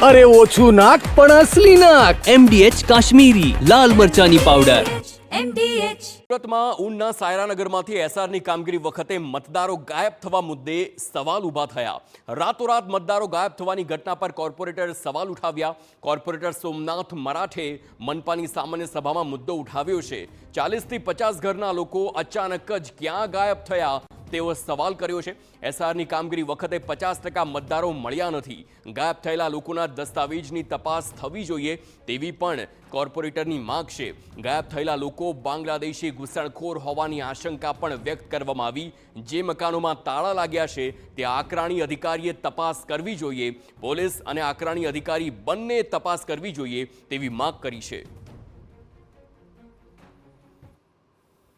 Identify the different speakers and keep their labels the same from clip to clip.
Speaker 1: અરે ઓછું નાક પણ અસલી નાક.
Speaker 2: MDH કાશ્મીરી લાલ મરચાની પાવડર.
Speaker 3: સુરતમાં ઊનના સાયરાનગરમાંથી એસઆરની કામગીરી વખતે મતદારો ગાયબ થવા મુદ્દે સવાલ ઊભા થયા. રાતોરાત મતદારો ગાયબ થવાની ઘટના પર કોર્પોરેટર સવાલ ઉઠાવ્યા. કોર્પોરેટર સોમનાથ મરાઠે મનપાની સામાન્ય સભામાં મુદ્દો ઉઠાવ્યો છે. 40 થી 50 ઘરના લોકો અચાનક જ ક્યાં ગાયબ થયા તેવો સવાલ કર્યો છે. એસઆરની કામગીરી વખતે 50% મતદારો મળ્યા નથી. ગાયબ થયેલા લોકોના દસ્તાવેજની તપાસ થવી જોઈએ તેવી પણ કોર્પોરેટરની માંગ છે. ગાયબ થયેલા લોકો બાંગ્લાદેશી ઘૂસણખોર હોવાની આશંકા પણ વ્યક્ત કરવામાં આવી. જે મકાનોમાં તાળા લાગ્યા છે તે આંકડાની અધિકારીએ તપાસ કરવી જોઈએ. પોલીસ અને આંકડાની અધિકારી બંને તપાસ કરવી જોઈએ તેવી માંગ કરી છે.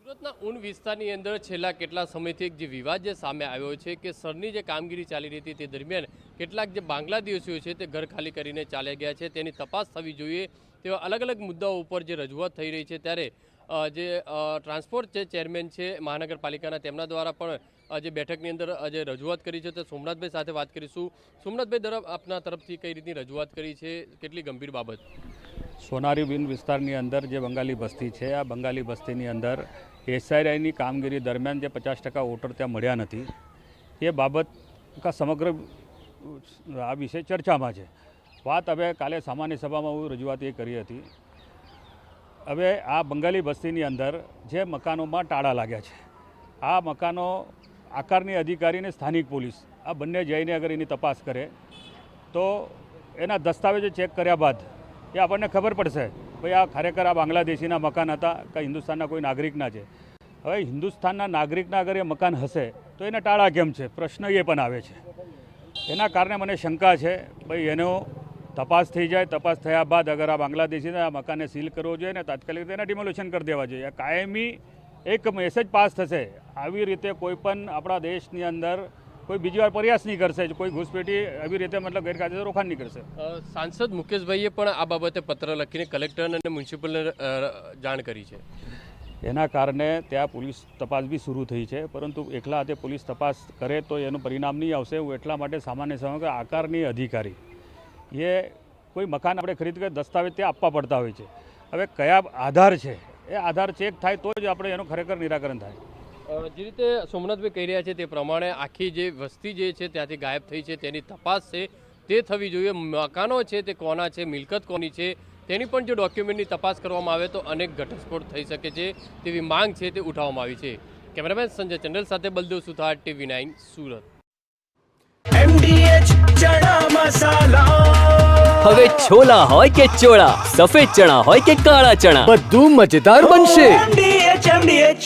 Speaker 4: સુરતના ઊન વિસ્તારની અંદર છેલ્લા કેટલા સમયથી એક જે વિવાદ જે સામે આવ્યો છે કે સરની જે કામગીરી ચાલી રહી હતી તે દરમિયાન કેટલાક જે બાંગ્લાદેશીઓ છે તે ઘર ખાલી કરીને ચાલ્યા ગયા છે, તેની તપાસ થવી જોઈએ તેવા અલગ અલગ મુદ્દાઓ ઉપર જે રજૂઆત થઈ રહી છે. ત્યારે જે ટ્રાન્સપોર્ટ જે ચેરમેન છે મહાનગરપાલિકાના તેમના દ્વારા પણ જે બેઠકની અંદર જે રજૂઆત કરી છે તે સોમનાથભાઈ સાથે વાત કરીશું. સોમનાથભાઈ, આપના તરફથી કઈ રીતની રજૂઆત કરી છે, કેટલી ગંભીર બાબત?
Speaker 5: સોનારી બિન વિસ્તારની અંદર જે બંગાળી બસ્તી છે, આ બંગાળી બસ્તીની અંદર એસઆઈની કામગીરી દરમિયાન જે 50% વોટર ત્યાં મળ્યા નથી એ બાબત સમગ્ર આ વિષય ચર્ચામાં છે. વાત હવે કાલે સામાન્ય સભામાં હું રજૂઆત એ કરી હતી. હવે આ બંગાળી બસ્તીની અંદર જે મકાનોમાં તાળા લાગ્યા છે, આ મકાનો આકારની અધિકારીને સ્થાનિક પોલીસ આ બંને જઈને અગર એની તપાસ કરે તો એના દસ્તાવેજો ચેક કર્યા બાદ એ આપણને ખબર પડશે ભાઈ આ ખરેખર આ બાંગ્લાદેશીના મકાન હતા કે હિન્દુસ્તાનના કોઈ નાગરિકના છે. હવે હિન્દુસ્તાનના નાગરિકના અગર એ મકાન હશે તો એને ટાળા કેમ છે, પ્રશ્ન એ પણ આવે છે. એના કારણે મને શંકા છે ભાઈ એનો તપાસ થઈ જાય. તપાસ થયા બાદ અગર આ બાંગ્લાદેશીના મકાનને સીલ કરવો જોઈએ ને તાત્કાલિક રીતે એના ડિમોલ્યુશન કરી દેવા જોઈએ. કાયમી એક મેસેજ પાસ થશે. આવી રીતે કોઈ પણ આપણા દેશની અંદર કોઈ બીજી વાર પ્રયાસ નહીં કરશે, કોઈ ઘૂસપેઠી આવી રીતે મતલબ ગેરકાયદેસર રોકાણ નહીં કરશે.
Speaker 4: સાંસદ મુકેશભાઈએ પણ આ બાબતે પત્ર લખીને કલેક્ટર અને મ્યુનિસિપલને જાણ કરી છે.
Speaker 5: એના કારણે ત્યાં પોલીસ તપાસ બી શરૂ થઈ છે, પરંતુ એકલા હાથે પોલીસ તપાસ કરે તો એનું પરિણામ નહીં આવશે. હું એટલા માટે સામાન્ય સમય કે આકારની અધિકારી એ કોઈ મકાન આપણે ખરીદ કરી દસ્તાવેજ તે આપવા પડતા હોય છે. હવે કયા આધાર છે એ આધાર ચેક થાય તો જ આપણે એનું ખરેખર નિરાકરણ થાય.
Speaker 4: જે રીતે સોમનાથભાઈ કહી રહ્યા છે તે પ્રમાણે આખી જે વસ્તી જે છે ત્યાંથી ગાયબ થઈ છે તેની તપાસ છે તે થવી જોઈએ. મકાનો છે તે કોના છે, મિલકત કોની છે તેની પણ જો ડોક્યુમેન્ટની તપાસ કરવામાં આવે તો અનેક ઘટસ્ફોટ થઈ શકે છે તેવી માંગ છે તે ઉઠાવવામાં આવી છે. કેમેરામેન સંજય ચંડલ સાથે બલદેવ સુથાર, TV9 સુરત.
Speaker 1: MDH ચણા મસાલા.
Speaker 2: હવે છોલા હોય કે ચોળા, સફેદ ચણા હોય કે કાળા ચણા,
Speaker 1: બધું મજેદાર બનશે.
Speaker 6: MDH